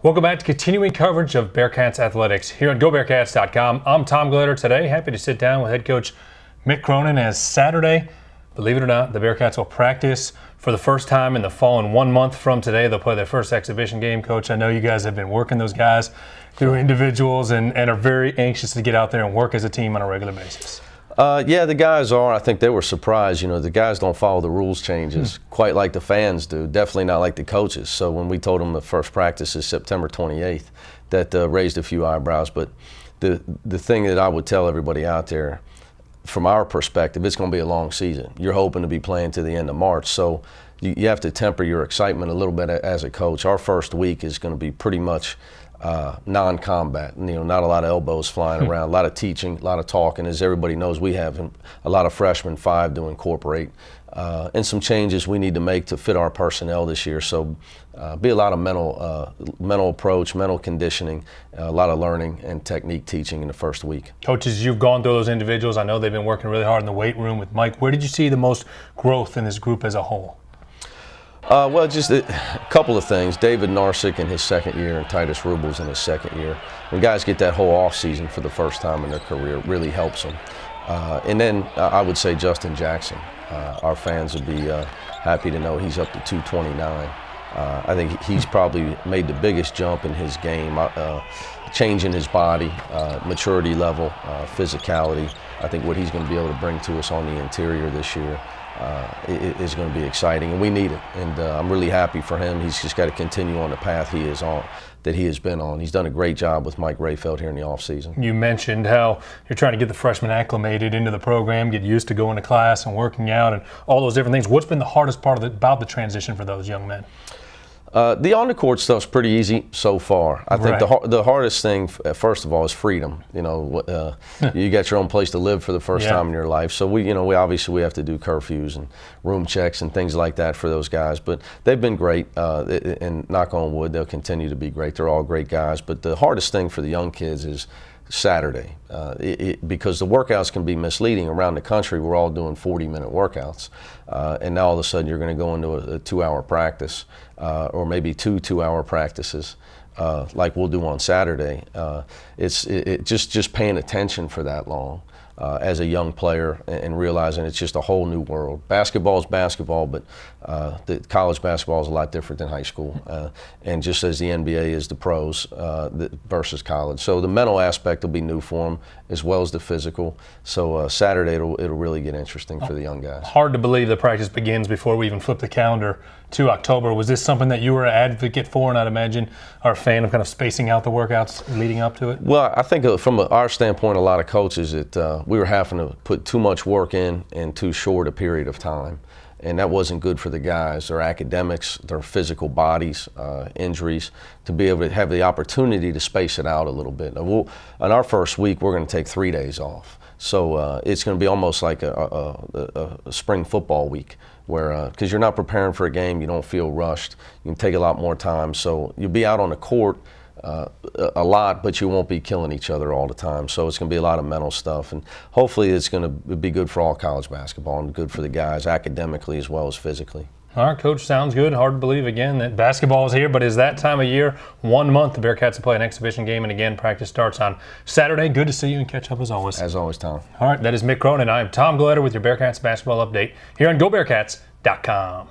Welcome back to continuing coverage of Bearcats athletics here on GoBearcats.com. I'm Tom Gelehrter today. Happy to sit down with head coach Mick Cronin as Saturday, believe it or not, the Bearcats will practice for the first time in the fall. In 1 month from today, they'll play their first exhibition game. Coach, I know you guys have been working those guys through individuals and are very anxious to get out there and work as a team on a regular basis. Yeah, the guys are. I think they were surprised. You know, the guys don't follow the rules changes quite like the fans do, definitely not like the coaches. So when we told them the first practice is September 28th, that raised a few eyebrows. But the thing that I would tell everybody out there, from our perspective, it's going to be a long season. You're hoping to be playing to the end of March. So you have to temper your excitement a little bit as a coach. Our first week is going to be pretty much non-combat. You know, not a lot of elbows flying around, a lot of teaching, a lot of talking. As everybody knows, we have a lot of freshmen, 5 to incorporate, and some changes we need to make to fit our personnel this year. So be a lot of mental approach, mental conditioning, a lot of learning and technique teaching in the first week. Coaches, you've gone through those individuals. I know they've been working really hard in the weight room with Mike. Where did you see the most growth in this group as a whole? Well, just a couple of things. David Narsick in his second year and Titus Rubles in his second year. When guys get that whole off season for the first time in their career, it really helps them. And then I would say Justin Jackson. Our fans would be happy to know he's up to 229. I think he's probably made the biggest jump in his game, changing his body, maturity level, physicality. I think what he's going to be able to bring to us on the interior this year is going to be exciting, and we need it. And I'm really happy for him. He's just got to continue on the path he is on, that he has been on. He's done a great job with Mike Rayfeld here in the offseason. You mentioned how you're trying to get the freshmen acclimated into the program, get used to going to class and working out and all those different things. What's been the hardest part about the transition for those young men? The on-the-court stuff's pretty easy so far. I think the hardest thing, first of all, is freedom. You know, you got your own place to live for the first time in your life. So we obviously have to do curfews and room checks and things like that for those guys. But they've been great, and knock on wood, they'll continue to be great. They're all great guys. But the hardest thing for the young kids is Saturday, because the workouts can be misleading. Around the country, we're all doing 40-minute workouts, and now all of a sudden you're going to go into a 2-hour practice, or maybe 2 2-hour practices, like we'll do on Saturday. It's just paying attention for that long as a young player and realizing it's just a whole new world. Basketball is basketball, but the college basketball is a lot different than high school, and just as the NBA is the pros versus college. So the mental aspect will be new for them as well as the physical. So Saturday it'll really get interesting for the young guys. Hard to believe the practice begins before we even flip the calendar to October. Was this something that you were an advocate for, and I'd imagine are a fan of kind of spacing out the workouts leading up to it? Well, I think from our standpoint, a lot of coaches, that we were having to put too much work in too short a period of time. And that wasn't good for the guys, their academics, their physical bodies, injuries, to be able to have the opportunity to space it out a little bit. On our first week, we're going to take 3 days off. So it's going to be almost like a spring football week, where because you're not preparing for a game, you don't feel rushed. You can take a lot more time. So you'll be out on the court a lot, but you won't be killing each other all the time. So it's going to be a lot of mental stuff, and hopefully it's going to be good for all college basketball and good for the guys academically as well as physically. All right, Coach, sounds good. Hard to believe, again, that basketball is here, but is that time of year. 1 month, the Bearcats will play an exhibition game, and again, practice starts on Saturday. Good to see you and catch up as always. As always, Tom. All right, that is Mick Cronin. I am Tom Gelehrter with your Bearcats basketball update here on GoBearcats.com.